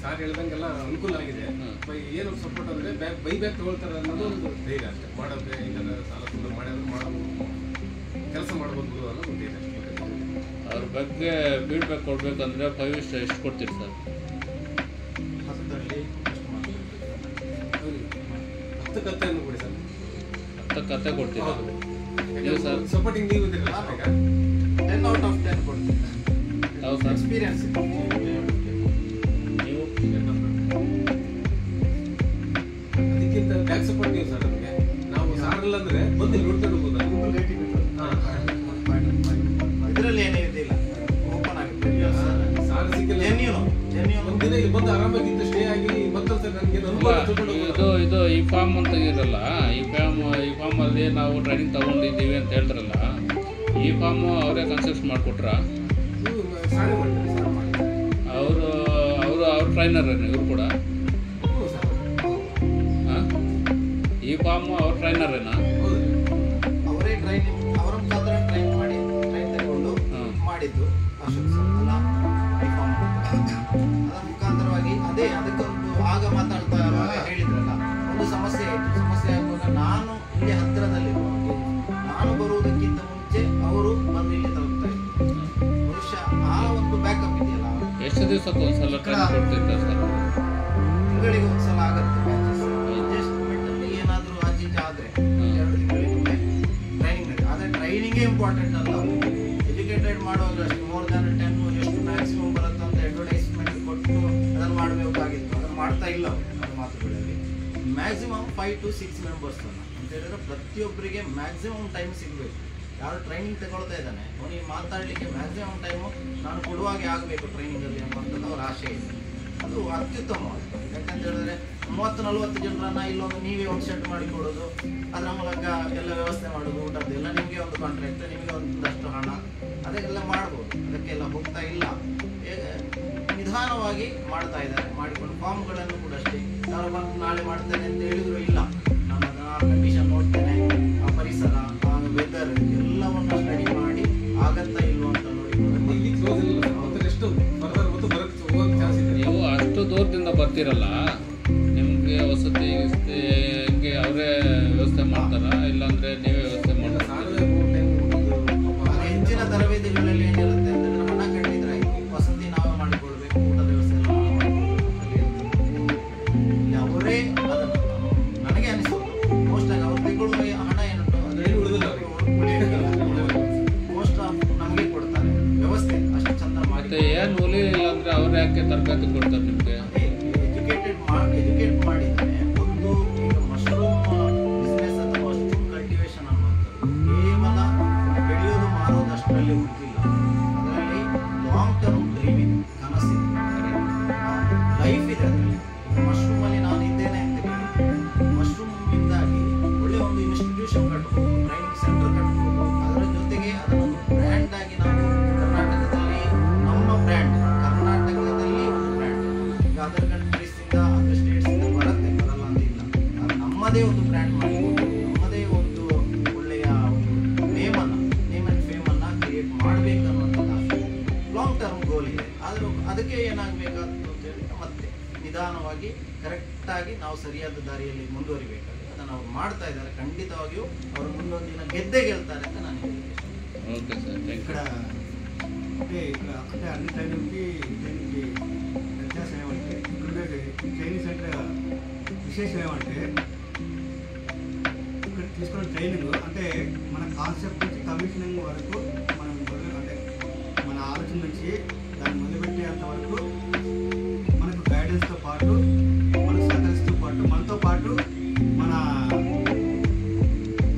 Sir ಹೇಳ್ದಂಗೆಲ್ಲ ಅನುಕೂಲ ಆಗಿದೆ. ಏನು ಸಪೋರ್ಟ್ ಅಂದರೆ ಬೈಬ್ಯಾಕ್ ತಗೊಳ್ತಾರೆ ಅನ್ನೋದು ಒಂದು ಧೈರ್ಯ ಅಷ್ಟೇ. ಮಾಡೋದೇ ಇದನ್ನು ಸಾಲ ತುಂಬ ಮಾಡೋದು ಕೆಲಸ ಮಾಡ್ಬೋದು ಅನ್ನೋದು ಒಂದು ಇದೆ. ಅವ್ರ ಬಗ್ಗೆ ಫೀಡ್ಬ್ಯಾಕ್ ಕೊಡಬೇಕಂದ್ರೆ 5 ಸ್ಟಾರ್ ಎಷ್ಟು ಕೊಡ್ತೀರಿ ಸರ್? 10ರಲ್ಲಿ 10 ಕಥೆಯನ್ನು ಕೊಡಿ ಸರ್. 10 ಕಥೆ ಕೊಡ್ತೀರಾ ಸರ್? ಸಪೋರ್ಟಿಂಗ್ ನೀವು ಇದ್ದೀರಲ್ಲ ಈಗ 10 ಔಟ್ ಆಫ್ 10 ಕೊಡ್ತೀವಿ. ಹೌದು ಸರ್, ಎಕ್ಸ್ಪೀರಿಯನ್ಸ್ ಇದೆ. ನೀವು ಅದಕ್ಕಿಂತ ಬ್ಯಾಕ್ ಸಪೋರ್ಟ್ ನೀವು ಸರ್. ನಮಗೆ ನಾವು ಸಾರಲ್ಲ ಅಂದರೆ ಬಂದು ನೋಡ್ಕೊಂಡು ಹೋಗೋದು ಇದರಲ್ಲಿ ಏನಿದಿಲ್ಲ, ಓಪನ್ ಆಗುತ್ತೆ. ಸಾರ್ ಸಿಕ್ಕಿಲ್ಲ ಒಂದಿನ ಇಲ್ಲಿ ಬಂದು ಆರಾಮಾಗಿದ್ದು ಸ್ಟೇ ಆಗಿ ಮತ್ತೊಂದ್ಸರಿ ನನಗೆ ಇದು ಈ ಫಾರ್ಮ್ ಅಂತ ಇರಲ್ಲ, ಈ ಫಾರ್ಮಲ್ಲಿ ನಾವು ಟ್ರೈನಿಂಗ್ ತಗೊಂಡಿದ್ದೀವಿ ಅಂತ ಹೇಳ್ತಾರಲ್ಲ, ಈ ಫಾರ್ಮು ಅವರೇ ಕನ್ಸೆಪ್ಟ್ ಮಾಡಿಕೊಟ್ರ? ಅವರು ಅವ್ರ ಟ್ರೈನರ್ ಇವರು ಕೂಡ? ಹಾಂ, ಈ ಫಾರ್ಮು ಅವ್ರ ಟ್ರೈನರೇನಾ? ಅವರೇ ಟ್ರೈನಿಂಗ್, ಅವರ ಮುಖಾಂತರ ಟ್ರೈನ್ ತಗೊಂಡು ಮಾಡಿದ್ದು ಅಶೋಕ್ ಸರ್ ಅಲ್ಲ. ಅದರ ಮುಖಾಂತರವಾಗಿ ಅದಕ್ಕೊಂದು ಆಗ ಮಾತಾಡ್ತಾ ಹೇಳಿದ್ರಲ್ಲ, ಒಂದು ಸಮಸ್ಯೆ ಆಯಿತು. ಸಮಸ್ಯೆ ಆಗುವಾಗ ನಾನು ಇಲ್ಲಿ ಹತ್ತಿರದಲ್ಲಿರುವಾಗ ನಾನು ಬರುವುದಕ್ಕಿಂತ ಮುಂಚೆ ಅವರು ಬಂದು ಇಲ್ಲಿ ತಲುಪ್ತಾ ಇದ್ರು. ಬಹುಶಃ ಆ ಒಂದು ಬ್ಯಾಕಪ್ ಇದೆಯಲ್ಲ. ಎಷ್ಟು ದಿವಸಕ್ಕೆ ಒಂದ್ಸಲ ಟ್ರೈನಿಂಗ್ ಕೊಡ್ತಿರ್ತಾರೆ ಸರ್? ತಿಂಗಳಿಗೆ ಒಂದ್ಸಲ ಆಗುತ್ತೆ ಬ್ಯಾಚಸ್. ಅಡ್ಜಸ್ಟ್ಮೆಂಟ್ ಅಲ್ಲಿ ಏನಾದರೂ ಆಚೀಚ ಆದರೆ 2 ತಿಂಗಳಿಗೊಮ್ಮೆ ಟ್ರೈನಿಂಗ್ ನಡೀತದೆ. ಆದರೆ ಟ್ರೈನಿಂಗೇ ಇಂಪಾರ್ಟೆಂಟ್ ಅಲ್ಲ. ಎಜುಕೇಟೆಡ್ ಮಾಡುವಾಗ ಅಷ್ಟು ಮೋರ್ ದ್ಯಾನ್ 10 ಎಷ್ಟು ಮ್ಯಾಕ್ಸಿಮಮ್ ಬರುತ್ತೆ ಅಂತ ಅಡ್ವರ್ಟೈಸ್ಮೆಂಟ್ ಕೊಟ್ಟು ಅದನ್ನು ಮಾಡಬೇಕಾಗಿತ್ತು. ಅದನ್ನು ಮಾಡ್ತಾ ಇಲ್ಲ ನನ್ನ ಮಾತುಗಳಲ್ಲಿ. ಮ್ಯಾಕ್ಸಿಮಮ್ 5 to 6 ಮೆಂಬರ್ಸ್ ಅಂತ ಹೇಳಿದ್ರೆ ಪ್ರತಿಯೊಬ್ಬರಿಗೆ ಮ್ಯಾಕ್ಸಿಮಮ್ ಟೈಮ್ ಸಿಗಬೇಕು. ಯಾರು ಟ್ರೈನಿಂಗ್ ತಗೊಳ್ತಾ ಇದ್ದಾನೆ ಅವನಿಗೆ ಮಾತಾಡಲಿಕ್ಕೆ ಮ್ಯಾಕ್ಸಿಮಮ್ ಟೈಮು ನಾನು ಕೊಡುವಾಗೆ ಆಗಬೇಕು ಟ್ರೈನಿಂಗಲ್ಲಿ ಅನ್ನುವಂಥದ್ದು ಅವರ ಆಶೆ ಇದೆ. ಅದು ಅತ್ಯುತ್ತಮವಾಗಿದೆ. ಯಾಕಂತ ಹೇಳಿದ್ರೆ 30-40 ಜನರನ್ನು ಇಲ್ಲೊಂದು ನೀವೇ ಒಂದು ಸೆಟ್ ಮಾಡಿಕೊಡೋದು, ಅದರ ಮೂಲಕ ಎಲ್ಲ ವ್ಯವಸ್ಥೆ ಮಾಡೋದು, ಊಟದ್ದೆಲ್ಲ ನಿಮಗೆ ಒಂದು ಕಾಂಟ್ರಾಕ್ಟ್, ನಿಮಗೆ ಒಂದಷ್ಟು ಹಣ, ಅದಕ್ಕೆಲ್ಲ ಮಾಡ್ಬೋದು. ಅದಕ್ಕೆಲ್ಲ ಹೋಗ್ತಾ ಇಲ್ಲ. ನಿಧಾನವಾಗಿ ಮಾಡ್ತಾ ಇದ್ದಾರೆ. ಮಾಡಿಕೊಂಡು ಫಾರ್ಮ್ಗಳನ್ನು ಕೂಡ ಅಷ್ಟೇ, ಯಾರು ಬಂದು ನಾಳೆ ಮಾಡ್ತೇನೆ ಅಂತ ಹೇಳಿದ್ರು ಇಲ್ಲ, ನಾನು ಅದನ್ನು ಆ ಕಂಡೀಷನ್ ನೋಡ್ತೇನೆ, ಆ ಪರಿಸರ, ಆ ವೆದರ್ ಎಲ್ಲವನ್ನು ಸ್ಟಡಿ ಮಾಡಿ ಆಗತ್ತಾ ಇಲ್ವ ಅಂತ ನೋಡಿ. ನೀವು ಅಷ್ಟು ದೂರದಿಂದ ಬರ್ತೀರಲ್ಲ, ನಿಮಗೆ ವಸತಿ ಹಿಂಗೆ ಅವರೇ ವ್ಯವಸ್ಥೆ ಮಾಡ್ತಾರಾ, ಇಲ್ಲಾಂದ್ರೆ ನೀವೇ ವ್ಯವಸ್ಥೆ ಮಾಡ್ತಾರಾ? ಹೆಚ್ಚಿನ ತರಬೇತಿಗಳಲ್ಲಿ ಏನಿರುತ್ತೆ ಅಂದರೆ ಹಣ ಕಟ್ಟಿದ್ರೆ ಆಯ್ತು, ವಸತಿ ನಾವೇ ಮಾಡಿಕೊಳ್ಬೇಕು, ಊಟದ ವ್ಯವಸ್ಥೆ ಎಲ್ಲ ಮಾಡಿಕೊಳ್ಬೇಕು. ಅವರೇ ಅದನ್ನು ನನಗೆ ಅನಿಸೋದು ಮೋಸ್ಟ್ ಆಗಿ ಅವ್ರು ತೆಗೊಳ್ಳುವ ಹಣ ಏನುಂಟು ಅದರಲ್ಲಿ ಉಳಿದಿಲ್ಲ. ಮೋಸ್ಟ್ ಆಫ್ ನಮಗೆ ಕೊಡ್ತಾರೆ ವ್ಯವಸ್ಥೆ ಅಷ್ಟು ಚಂದ ಮಾಡಿ. ಮತ್ತೆ ಏನು ಉಳಿಲಿಲ್ಲ ಅಂದರೆ ಅವ್ರು ಯಾಕೆ ತರಬೇತಿ ಕೊಡ್ತಾರೆ ನಿಮಗೆ? ಎಜುಕೇಟ್ ಮಾಡಿದರೆ ಒಂದು ಈಗ ಮಶ್ರೂಮ್ ಬಿಸ್ನೆಸ್ ಅಥವಾ ಮಶ್ರೂಮ್ ಕಲ್ಟಿವೇಶನ್ ಅನ್ನುವಂಥದ್ದು ಕೇವಲ ಬೆಳೆಯೋದು ಮಾರೋದಷ್ಟರಲ್ಲಿ ಹುಡುಕಿಲ್ಲ. ಅದರಲ್ಲಿ ಲಾಂಗ್ ಟರ್ಮ್ ಡ್ರೀಮಿಂಗ್ ಕನಸಿದೆ, ಲೈಫ್ ಇದೆ ಅದರಲ್ಲಿ. ಮಶ್ರೂಮಲ್ಲಿ ನಾನು ಇದ್ದೇನೆ ಅಂತ ಹೇಳಿ ಮಶ್ರೂಮಿಂದಾಗಿ ಒಳ್ಳೆಯ ಒಂದು ಇನ್ಸ್ಟಿಟ್ಯೂಷನ್ ಕಟ್ಬೋದು, ಟ್ರೈನಿಂಗ್ ಸೆಂಟರ್ ಕಟ್ಬೋದು. ಅದರ ಜೊತೆಗೆ ಅದನ್ನೊಂದು ಬ್ರ್ಯಾಂಡ್ ಆಗಿ ನಾವು ಕರ್ನಾಟಕದಲ್ಲಿ ನಮ್ಮ ಬ್ರ್ಯಾಂಡ್, ಕರ್ನಾಟಕದಲ್ಲಿ ಒಂದು ಬ್ರ್ಯಾಂಡ್, ಈಗ ಅದರ್ ಕಂಟ್ರೀಸಿಂದ ಅದರ್ ಸ್ಟೇಟ್ಸಿಂದ ಬರುತ್ತೆ, ಬರಲ್ಲ ಅಂತ ಇಲ್ಲ. ಅದು ನಮ್ಮದೇ ಒಂದು ಬ್ರ್ಯಾಂಡ್ ಮಾಡಿಕೊಂಡು ನಮ್ಮದೇ ಒಂದು ಒಳ್ಳೆಯ ಒಂದು ನೇಮ್ ಆ್ಯಂಡ್ ಫೇಮನ್ನು ಕ್ರಿಯೇಟ್ ಮಾಡಬೇಕನ್ನುವಂಥದ್ದು ಲಾಂಗ್ ಟರ್ಮ್ ಗೋಲ್ ಇದೆ. ಆದರೂ ಅದಕ್ಕೆ ಏನಾಗಬೇಕಾಗ್ತದೆ ಅಂತೇಳಿ ಮತ್ತೆ ನಿಧಾನವಾಗಿ ಕರೆಕ್ಟಾಗಿ ನಾವು ಸರಿಯಾದ ದಾರಿಯಲ್ಲಿ ಮುಂದುವರಿಬೇಕಾಗಿದೆ. ಅದನ್ನು ಅವ್ರು ಮಾಡ್ತಾ ಇದ್ದಾರೆ. ಖಂಡಿತವಾಗಿಯೂ ಅವರು ಮುಂದೊಂದಿನ ಗೆದ್ದೇ ಗೆಲ್ತಾರೆ ಅಂತ ನಾನು ಹೇಳಿದ್ದೆ. ఓకే సార్ ఇక్కడ అంటే అన్ని ట్రైనింగ్కి దీనికి వ్యత్యాసం ఏమంటే ఇక్కడ ట్రైనింగ్ సెంటర్ విశేషం ఏమంటే ఇక్కడ తీసుకున్న ట్రైనింగ్ అంటే మన కాన్సెప్ట్ నుంచి కమిషనింగ్ వరకు మనం అంటే మన ఆలోచన నుంచి దాన్ని మొదలుపెట్టేంత వరకు మనకు గైడెన్స్తో పాటు మనకు సహకరిస్తూ పాటు మనతో పాటు మన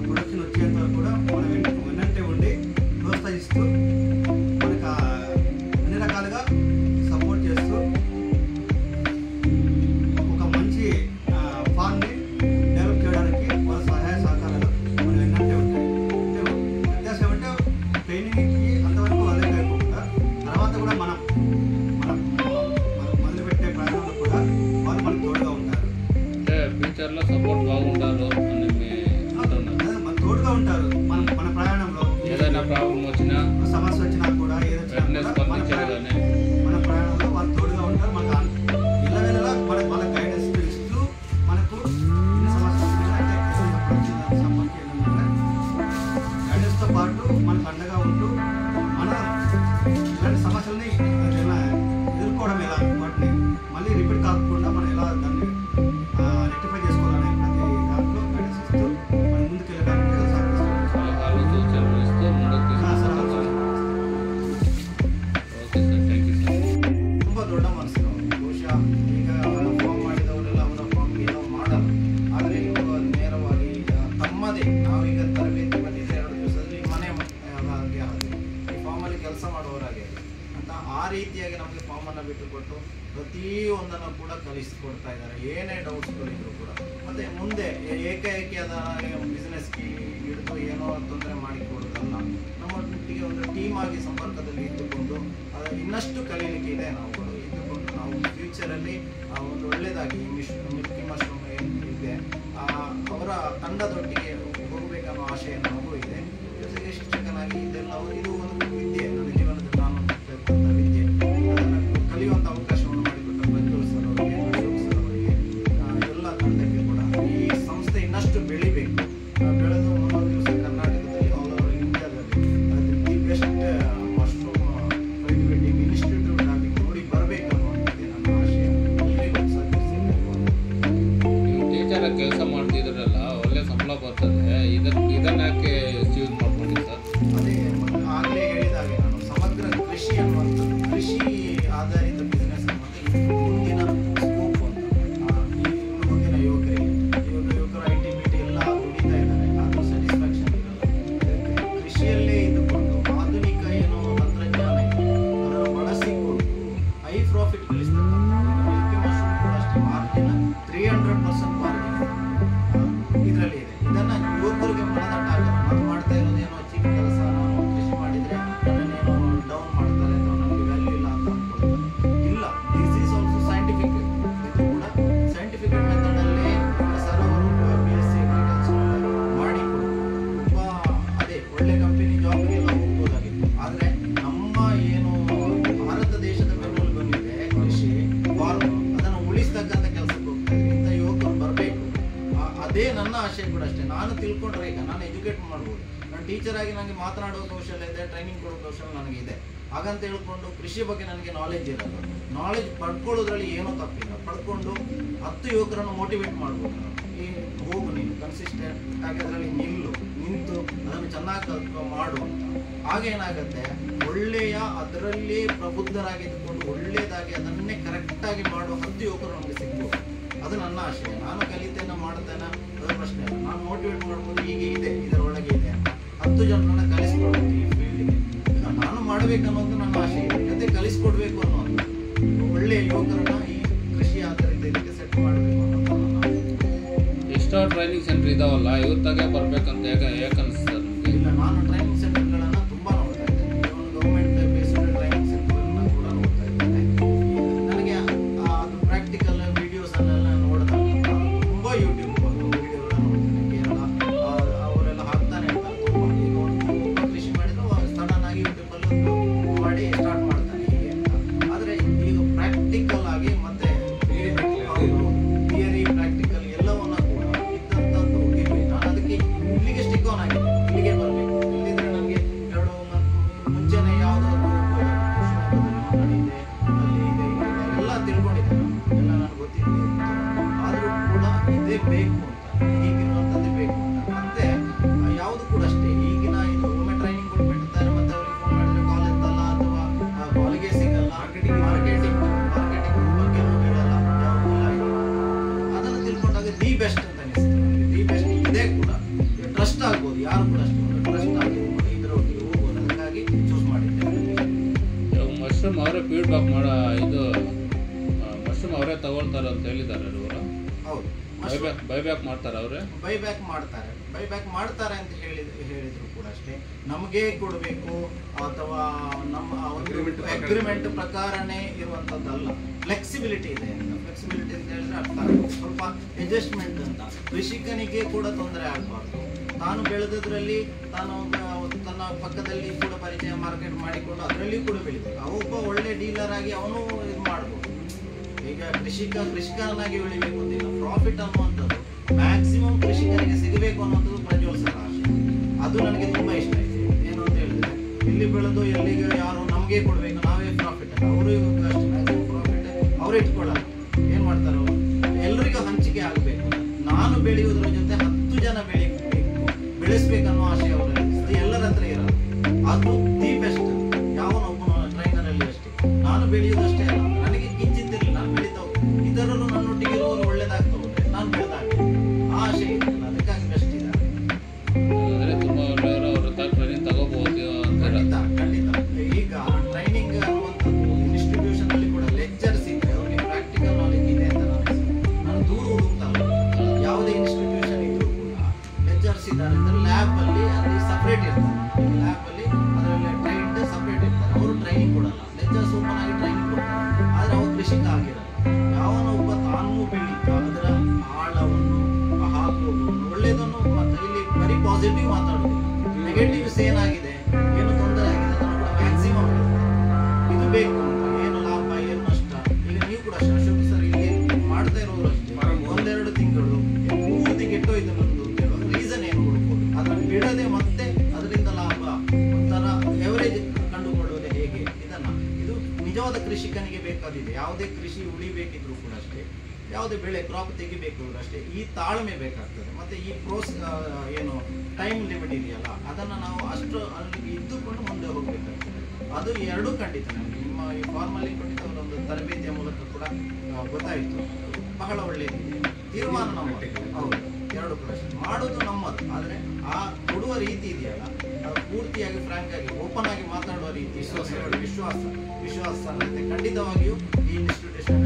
ప్రొడక్షన్ వచ్చేంత వరకు కూడా మనం వెన్నంటే ఉండి ప్రోత్సహిస్తూ మనకు అన్ని రకాలుగా సపోర్ట్ చేస్తూ ఒక మంచి ఫార్మ్ని డెవలప్ చేయడానికి వాళ్ళ సహాయ సహకారాలు మనం వెన్నంటే ఉంటాయి. అంటే వ్యత్యాసం ఏమంటే ట్రైనింగ్కి అంతవరకు అదే కాకుండా తర్వాత కూడా మనం మొదలుపెట్టే ప్రయాణంలో కూడా వాళ్ళ ಪ್ರತಿಯೊಂದನ್ನು ಕೂಡ ಕಲಿಸಿಕೊಡ್ತಾ ಇದ್ದಾರೆ. ಏನೇ ಡೌಟ್ಸ್ಗಳಿದ್ರು ಕೂಡ. ಮತ್ತು ಮುಂದೆ ಏಕಾಏಕಿಯಾದ ಬಿಸ್ನೆಸ್ಗೆ ಹಿಡಿದು ಏನೋ ತೊಂದರೆ ಮಾಡಿಕೊಡೋದಲ್ಲ, ನಮ್ಮೊಟ್ಟಿಗೆ ಒಂದು ಟೀಮ್ ಆಗಿ ಸಂಪರ್ಕದಲ್ಲಿ ಇದ್ದುಕೊಂಡು ಇನ್ನಷ್ಟು ಕಲೀಲಿಕ್ಕೆ ಇದೆ. ನಾವುಗಳು ಇದ್ದುಕೊಂಡು ನಾವು ಫ್ಯೂಚರಲ್ಲಿ ಒಂದು ಒಳ್ಳೆಯದಾಗಿ ಮಿಲ್ಕಿ ಮಶ್ರೂಮ್ ಏನಿದೆ ಅವರ ತಂಡದೊಟ್ಟಿಗೆ ಹೋಗಬೇಕನ್ನೋ ಆಶಯ ನಮಗೂ ಇದೆ. ಜೊತೆಗೆ ಶಿಕ್ಷಕನಾಗಿ ಇದೆಲ್ಲ ಇದು ಒಂದು ವಿದ್ಯೆ, ನನ್ನ ಜೀವನದಲ್ಲಿ ನಾನು ಕಲಿತಂಥ ವಿದ್ಯೆ, ಅದನ್ನು ಕಲಿಯುವಂಥ ಅವಕಾಶವನ್ನು ಮಾಡಿಕೊಟ್ಟ ಪ್ರಜ್ವಲ್ ಸರ್ ಅವರಿಗೆ, ಅಶೋಕ್ ಸರ್ ಅವರಿಗೆ, ಎಲ್ಲ ತಂಡಕ್ಕೆ ಕೂಡ ಈ ಸಂಸ್ಥೆ ಇನ್ನಷ್ಟು ಬೆಳಿಬೇಕು. ಬೆಳೆದು ಮುಂದೊಂದು ದಿವಸ ಕರ್ನಾಟಕದಲ್ಲಿ ಆಲ್ ಓವರ್ ಇಂಡಿಯಾದಲ್ಲಿ the best mushroom cultivating institute ಆಗಿ ನೋಡಿ ಬರಬೇಕು ಅನ್ನೋದೇ ನನ್ನ ಆಶಯ. ಎಲ್ರಿಗೂ ಟೀಚರ್ ಕೆಲಸ ಮಾಡ್ತಿದ್ರಲ್ಲ, ಒಳ್ಳೆ ಸಂಬಳ ಬರ್ತದೆ, ಇದನ್ನ ಯಾಕೆ ಚೂಸ್ ಮಾಡ್ಕೊಂಡಿದ್ದು ಸರ್? ಅದೇ ಆಗಲೇ ಹೇಳಿದಾಗೆ ನಾನು ಸಮಗ್ರ ಕೃಷಿ ಅನ್ನುವಂಥದ್ದು, ಕೃಷಿ ಆಧಾರಿತ ಬಿಸ್ನೆಸ್ ಅನ್ನುವಂಥ ಮುಂದಿನ ಸ್ಕೋಪ್ ಅಂತ. ಮುಂದಿನ ಯುವಕರು IT BT ಎಲ್ಲ ದುಡಿತಾ ಇದ್ದಾರೆ, ಆದರೂ ಸ್ಯಾಟಿಸ್ಫ್ಯಾಕ್ಷನ್ ಇರಲ್ಲ. ಕೃಷಿಯಲ್ಲೇ ಇದ್ದುಕೊಂಡು ಆಧುನಿಕ ಏನೋ ತಂತ್ರಜ್ಞಾನ ಇದೆ ಅದನ್ನು ಬಳಸಿಕೊಂಡು ಹೈ ಪ್ರಾಫಿಟ್ ಗಳಿಸ್ತಕ್ಕಂಥ ಮಿಲ್ಕಿ ಮಶ್ರೂಮ್ ಕೂಡ ಅಷ್ಟೇ ಮಾರ್ಜಿನ್ 300% ಮಾರ್ಜಿನ್ ಇದರಲ್ಲಿ ಇದೆ. ಇದನ್ನು ಯುವಕರಿಗೆ ಮನದಟ್ಟಾಗಲ್ಲ. ನಾನು ಮಾಡ್ತಾ ಇರೋದೇನೋ ಚಿಕ್ಕ ಕೆಲಸ, ನಾನು ಕೃಷಿ ಮಾಡಿದರೆ ನನ್ನನ್ನೇನೋ ಡೌನ್ ಮಾಡ್ತಾರೆ ಅಥವಾ ನನಗೆ ವ್ಯಾಲ್ಯೂ ಇಲ್ಲ ಅಂತ ಅಂದ್ಕೊಳ್ತಾರೆ. ಇಲ್ಲ, ದಿಸ್ ಈಸ್ ಆಲ್ಸೋ ಸೈಂಟಿಫಿಕ್. ಇದು ಕೂಡ ಸೈಂಟಿಫಿಕ್ ಮೆಥಡಲ್ಲೇ ಸರ್ ಅವರು BSc ಅಗ್ರಿಕಲ್ಚರ್ ಮಾಡಿಕೊಂಡು ತುಂಬ ಅದೇ ಒಳ್ಳೆ ಕಂಪನಿ ಜಾಬ್ಗೆಲ್ಲ ಹೋಗ್ಬೋದಾಗಿತ್ತು. ಆದರೆ ನಮ್ಮ ಏನು ಭಾರತ ದೇಶದ ಬೆನ್ನೆಲುಬು ಬಂದಿದೆ ಕೃಷಿ ಫಾರ್ಮ್, ಅದನ್ನು ಉಳಿಸ್ತಕ್ಕಂಥ ಕೆಲಸಕ್ಕೆ ಹೋಗ್ತಾ ಇದ್ದೀವಿ. ಇಂಥ ಯುವಕರು ಬರಬೇಕು. ಅದೇ ನನ್ನ ಆಶಯ ಕೂಡ ಅಷ್ಟೇ. ನಾನು ತಿಳ್ಕೊಂಡ್ರೆ ಈಗ ನಾನು ಎಜುಕೇಟ್ ಮಾಡ್ಬೋದು. ನಾನು ಟೀಚರ್ ಆಗಿ ನನಗೆ ಮಾತನಾಡೋ ಕೌಶಲ್ಯ ಇದೆ, ಟ್ರೈನಿಂಗ್ ಕೊಡೋ ಕೌಶಲ್ಯ ನನಗಿದೆ. ಹಾಗಂತ ಹೇಳ್ಕೊಂಡು ಕೃಷಿ ಬಗ್ಗೆ ನನಗೆ ನಾಲೆಜ್ ಇರಲ್ಲ. ನಾಲೆಜ್ ಪಡ್ಕೊಳ್ಳೋದ್ರಲ್ಲಿ ಏನೂ ತಪ್ಪಿಲ್ಲ. ಪಡ್ಕೊಂಡು 10 ಯುವಕರನ್ನು ಮೋಟಿವೇಟ್ ಮಾಡ್ಬೋದು. ಈ ಹೋಗು ನೀನು ಕನ್ಸಿಸ್ಟೆಂಟ್ ಆಗಿ ಅದರಲ್ಲಿ ನಿಂತು ಅದನ್ನು ಚೆನ್ನಾಗಿ ಕಲ್ತ್ಕೊ ಮಾಡು ಅಂತ. ಆಗೇನಾಗುತ್ತೆ, ಒಳ್ಳೆಯ ಅದರಲ್ಲಿ ಪ್ರಬುದ್ಧರಾಗಿದ್ದುಕೊಂಡು ಒಳ್ಳೆಯದಾಗಿ ಅದನ್ನೇ ಕರೆಕ್ಟಾಗಿ ಮಾಡೋ 10 ಯುವಕರು ನಮಗೆ ಸಿಗ್ಬೋದು. ಅದು ನನ್ನ ಆಶಯ. ನಾನು ಕಲಿತೇನೆ ಮಾಡ್ತೇನೆ ಅದರ ಪ್ರಶ್ನೆ ಇಲ್ಲ. ನಾನು ಮೋಟಿವೇಟ್ ಮಾಡ್ಬೋದು, ಹೀಗೆ ಇದೆ, ಇದರೊಳಗೆ ಇದೆ ಅಂತ 10 ಜನರನ್ನ ಕಲಿಸ್ಕೊಡ್ಬೋದು ಈ ಫೀಲ್ಡಿಗೆ. ನಾನು ಮಾಡಬೇಕನ್ನೋದು ನನ್ನ ಆಶೆ ಇದೆ, ಜೊತೆ ಕಲಿಸ್ಕೊಡ್ಬೇಕು ಅನ್ನೋದು. ಒಳ್ಳೆಯ ಯುವಕರನ್ನ ಈ ಕೃಷಿ ಆಧಾರಿತ ಇದಕ್ಕೆ ಸೆಟ್ ಮಾಡಬೇಕು ಅನ್ನೋದು ನನ್ನ ಆಶೆ. ಎಷ್ಟೋ ಟ್ರೈನಿಂಗ್ ಸೆಂಟರ್ ಇದಾವಲ್ಲ, ಇವತ್ತಾಗೆ ಬರ್ಬೇಕಂತ ಯಾಕೆ ಅನಿಸ್ತದೆ ನಿಮಗೆ? ಇಲ್ಲ, ನಾನು ಟ್ರೈನಿಂಗ್ ಸೆಂಟರ್ಗಳನ್ನು ತುಂಬ ನೋಡ್ತಾ ಇದ್ದೇನೆ. ಒಂದು ಗೌರ್ಮೆಂಟ್ ಬೇಸ್ಡ್ ಟ್ರೈನಿಂಗ್ ಸೆಂಟರ್ಗಳನ್ನ ಕೂಡ ನೋಡ್ತಾ ಇದ್ದೇನೆ. ನನಗೆ ಅದು ಪ್ರಾಕ್ಟಿಕಲ್ ವಿಡಿಯೋಸನ್ನೆಲ್ಲ ನೋಡಿದಾಗ ತುಂಬ ಯೂಟ್ಯೂಬ್ ವಿಡಿಯೋಗಳನ್ನ ನೋಡ್ತೇನೆ. ಕೇರಳ ಅವರೆಲ್ಲ ಹಾಕ್ತಾನೆ ಇರ್ತಾರೆ ತುಂಬ. ಈಗ ಒಂದು ಕೃಷಿ ಮಾಡಿದ್ರು ಸಡನ್ ಆಗಿ ಯೂಟ್ಯೂಬಲ್ಲಿ ಮಾಡಿ ಸ್ಟಾರ್ಟ್ ಮಾಡ್ತಾನೆ ಹೀಗೆ ಅಂತ. ಆದರೆ ಈಗ ಪ್ರಾಕ್ಟಿಕಲ್ ಆಗಿ ಮತ್ತೆ ಥಿಯರಿ ಪ್ರಾಕ್ಟಿಕಲ್ ಎಲ್ಲವನ್ನ ಕೂಡ ಇದ್ದಂಥದ್ದು ಇರಬೇಕು. ನಾನು ಅದಕ್ಕೆ ಇಲ್ಲಿಗೆ ಸ್ಟಿಕ್ ಆನ್ ಆಗಿದೆ, ಇಲ್ಲಿಗೆ ಬರಬೇಕು. ಇಲ್ಲಿದ್ರೆ ನನಗೆ 2 ಮುಂಚೆನೆ ಯಾವುದಾದ್ರು ನಡೆಯಿದೆ, ಅಲ್ಲಿ ಇದೆ, ಎಲ್ಲ ತಿಳ್ಕೊಂಡಿದ್ದೆ, ಎಲ್ಲ ನನಗೆ ಗೊತ್ತಿದೆ. ಆದರೂ ಕೂಡ ಇದೇ ಬೇಕು ಅಂತ, ಹೀಗಿರುವಂಥದ್ದೇ ಬೇಕು ಅಂತ. ಮತ್ತೆ ಯಾವುದು ಕೂಡ ಅಷ್ಟೇ, ಈಗಿನ ಇದು ಒಮ್ಮೆ ಟ್ರೈನಿಂಗ್ ಕೊಟ್ಬಿಟ್ಟಿರ್ತಾರೆ, ಮತ್ತೆ ಅವ್ರಿಗೆ ಫೋನ್ ಮಾಡಿದ್ರೆ ಕಾಲ್ ಎತ್ತಲ್ಲ ಅಥವಾ ಕಾಲ್ಗೆ ಸಿಗಲ್ಲ. ಮಾರ್ಕೆಟಿಂಗ್ ಬಗ್ಗೆ ಹೇಳಲ್ಲ, ಯಾವುದೆಲ್ಲ ಇದೆ. ಅದನ್ನು ತಿಳ್ಕೊಂಡಾಗ ದಿ ಬೆಸ್ಟ್ ಅಂತ ಅನಿಸ್ತದೆ ನನಗೆ. ದಿ ಬೆಸ್ಟ್ ಇದೇ ಕೂಡ ಟ್ರಸ್ಟ್ ಆಗ್ಬೋದು, ಯಾರು ಕೂಡ ಅಷ್ಟೇ ಒಂದು ಟ್ರಸ್ಟ್ ಆಗಿರ್ಬೋದು, ಇದರೊಟ್ಟಿಗೆ ಹೋಗ್ಬೋದು. ಅದಕ್ಕಾಗಿ ಚೂಸ್ ಮಾಡಿದ್ದೇನೆ. ಇವಾಗ ಮಶ್ರೂಮ್ ಅವರೇ ಫೀಡ್ಬ್ಯಾಕ್ ಮಾಡೋ ಇದು ಮಶ್ರೂಮ್ ಅವರೇ ತಗೊಳ್ತಾರೆ ಅಂತ ಹೇಳಿದ್ದಾರೆ ಇವರು. ಹೌದು, ಬೈಬ್ಯಾಕ್ ಮಾಡ್ತಾರೆ ಅವರೇ. ಬೈಬ್ಯಾಕ್ ಮಾಡ್ತಾರೆ ಅಂತ ಹೇಳಿದ್ರು ಕೂಡ ಅಷ್ಟೇ. ನಮಗೆ ಕೊಡಬೇಕು ಅಥವಾ ನಮ್ಮ ಒಂದು ಅಗ್ರಿಮೆಂಟ್ ಪ್ರಕಾರನೇ ಇರುವಂಥದ್ದಲ್ಲ. ಫ್ಲೆಕ್ಸಿಬಿಲಿಟಿ ಇದೆ ಅಂತ. ಫ್ಲೆಕ್ಸಿಬಿಲಿಟಿ ಅಂತ ಹೇಳಿದ್ರೆ ಅರ್ಥ ಆಗುತ್ತೆ, ಸ್ವಲ್ಪ ಅಡ್ಜಸ್ಟ್ಮೆಂಟ್ ಅಂತ. ಕೃಷಿಕನಿಗೆ ಕೂಡ ತೊಂದರೆ ಆಗಬಾರ್ದು. ತಾನು ಬೆಳೆದದ್ರಲ್ಲಿ ತಾನು ತನ್ನ ಪಕ್ಕದಲ್ಲಿ ಕೂಡ ಪರಿಚಯ ಮಾರ್ಕೆಟ್ ಮಾಡಿಕೊಂಡು ಅದರಲ್ಲಿ ಕೂಡ ಬೆಳಿಬೇಕು. ಒಬ್ಬ ಒಳ್ಳೆ ಡೀಲರ್ ಆಗಿ ಅವನು ಇದು ಮಾಡ್ಬೋದು. ಈಗ ಕೃಷಿಕನಾಗಿ ಬೆಳಿಬೇಕು ಅಂತಿಲ್ಲ. ಪ್ರಾಫಿಟ್ ಅನ್ನುವಂಥದ್ದು ಮ್ಯಾಕ್ಸಿಮಮ್ ಕೃಷಿಕರಿಗೆ ಸಿಗಬೇಕು ಅನ್ನೋಂಥದ್ದು ಪ್ರಜ್ವಲ್ ಸರ್ ಆಶೆ. ಅದು ನನಗೆ ತುಂಬ ಇಷ್ಟ ಇದೆ. ಏನು ಅಂತ ಹೇಳಿದ್ರೆ, ಇಲ್ಲಿ ಬೆಳೆದು ಎಲ್ಲಿಗೆ ಯಾರು ನಮಗೆ ಕೊಡಬೇಕು, ನಾವೇ ಪ್ರಾಫಿಟ್ ಅಲ್ಲ, ಅವರಿಗೂ ಅಷ್ಟೇ ಮ್ಯಾಕ್ಸಿಮಮ್ ಪ್ರಾಫಿಟ್ ಅವರೇ ಇಟ್ಕೊಳ್ಳಲ್ಲ. ಏನು ಮಾಡ್ತಾರೆ ಅವರು, ಎಲ್ಲರಿಗೂ ಹಂಚಿಕೆ ಆಗಬೇಕು. ನಾನು ಬೆಳೆಯುವುದರ ಜೊತೆ 10 ಜನ ಬೆಳೆಸ್ಬೇಕನ್ನೋ ಆಶೆ ಅವರಲ್ಲಿ. ಅದು ಎಲ್ಲರ ಹತ್ರ ಇರಲ್ಲ. ಅದು ದಿ ಬೆಸ್ಟ್. ಯಾವನೊಬ್ಬನು ಟ್ರೈನರಲ್ಲಿ ಅಷ್ಟೇ, ನಾನು ಬೆಳೆಯುವುದಷ್ಟೇ ಅಲ್ಲ, ನನಗೆ ಕಿಂಚಿತ್ತಿರಲಿ, ನಾನು ಬೆಳೀತಾ ಹೋಗ್ತೀನಿ, ಇತರರು ನನ್ನೊಟ್ಟಿಗೆ ಇರುವವರು ಒಳ್ಳೇದಾಗ್ತಾ ಹೋದ್ರೆ ನಾನು ಬೆಳೆದಾಗ ಆ ಆಶೆ ಇದೆಯಲ್ಲ, ಅದಕ್ಕಾಗಿ ಬೆಸ್ಟ್ ಇದೆ. ಅಂದರೆ ತುಂಬ ಒಳ್ಳೆಯವರು ಅವ್ರ ಹತ್ರ ಟ್ರೈನಿಂಗ್ ತಗೋಬಹುದು ಅಂತ. ಖಂಡಿತ. ಈಗ ಟ್ರೈನಿಂಗ್ ಅನ್ನುವಂಥದ್ದು ಇನ್ಸ್ಟಿಟ್ಯೂಷನ್ ಅಲ್ಲಿ ಕೂಡ ಲೆಕ್ಚರ್ಸ್ ಇದೆ, ಪಾಸಿಟಿವ್ ಮಾತಾಡೋದಿಲ್ಲ. ನೆಗೆಟಿವ್ಸ್ ಏನಾಗಿದೆ, ಏನು ತೊಂದರೆ ಆಗಿದೆ ಅದನ್ನು ಕೂಡ ಮ್ಯಾಕ್ಸಿಮಮ್ ಇದು ಬೇಕು ಅಂತ, ಏನು ಲಾಭ ಏನು ನಷ್ಟ. ಈಗ ನೀವು ಕೂಡ ಅಶೋಕ್ ಸರ್ ಇಲ್ಲಿ ಮಾಡ್ತಾ ಇರೋರು ಅಷ್ಟೇ, 1-2 ತಿಂಗಳು ಪೂರ್ತಿ ಕೆಟ್ಟೋಯ್ತು ನಮ್ದು ಅಂತ ಹೇಳುವ ರೀಸನ್ ಏನು ಹುಡುಕೋದು, ಅದನ್ನು ಬಿಡದೆ ಮತ್ತೆ ಅದರಿಂದ ಲಾಭ ಒಂಥರ ಎವರೇಜ್ ಕಂಡುಕೊಳ್ಳುವುದು ಹೇಗೆ, ಇದು ನಿಜವಾದ ಕೃಷಿಕನಿಗೆ ಬೇಕಾದಿದೆ. ಯಾವುದೇ ಕೃಷಿ ಉಳಿಬೇಕಿದ್ರು ಕೂಡ ಅಷ್ಟೇ, ಯಾವುದೇ ಬೆಳೆ ಕ್ರಾಪ್ ತೆಗಿಬೇಕು ಅಷ್ಟೇ, ಈ ತಾಳ್ಮೆ ಬೇಕಾಗ್ತದೆ. ಮತ್ತೆ ಈ ಏನು ಟೈಮ್ ಲಿಮಿಟ್ ಇದೆಯಲ್ಲ ಅದನ್ನು ನಾವು ಅಷ್ಟು ಅಲ್ಲಿ ಇದ್ದುಕೊಂಡು ಮುಂದೆ ಹೋಗ್ಬೇಕಾಗ್ತದೆ. ಅದು ಎರಡೂ ಖಂಡಿತ ನನಗೆ ನಿಮ್ಮ ಈ ಫಾರ್ಮಲ್ಲಿ ಖಂಡಿತ ಒಂದು ತರಬೇತಿಯ ಮೂಲಕ ಕೂಡ ಗೊತ್ತಾಯಿತು. ಬಹಳ ಒಳ್ಳೆಯದಿದೆ, ತೀರ್ಮಾನ ನಮ್ಮದು. ಹೌದು, ಎರಡು ಕೂಡ ಮಾಡೋದು ನಮ್ಮದು. ಆದರೆ ಆ ಕೊಡುವ ರೀತಿ ಇದೆಯಲ್ಲ ಅದು ಪೂರ್ತಿಯಾಗಿ ಫ್ರಾಂಕ್ ಆಗಿ ಓಪನ್ ಆಗಿ ಮಾತಾಡುವ ರೀತಿ, ವಿಶ್ವಾಸ ಖಂಡಿತವಾಗಿಯೂ ಈ ಇನ್ಸ್ಟಿಟ್ಯೂಷನ್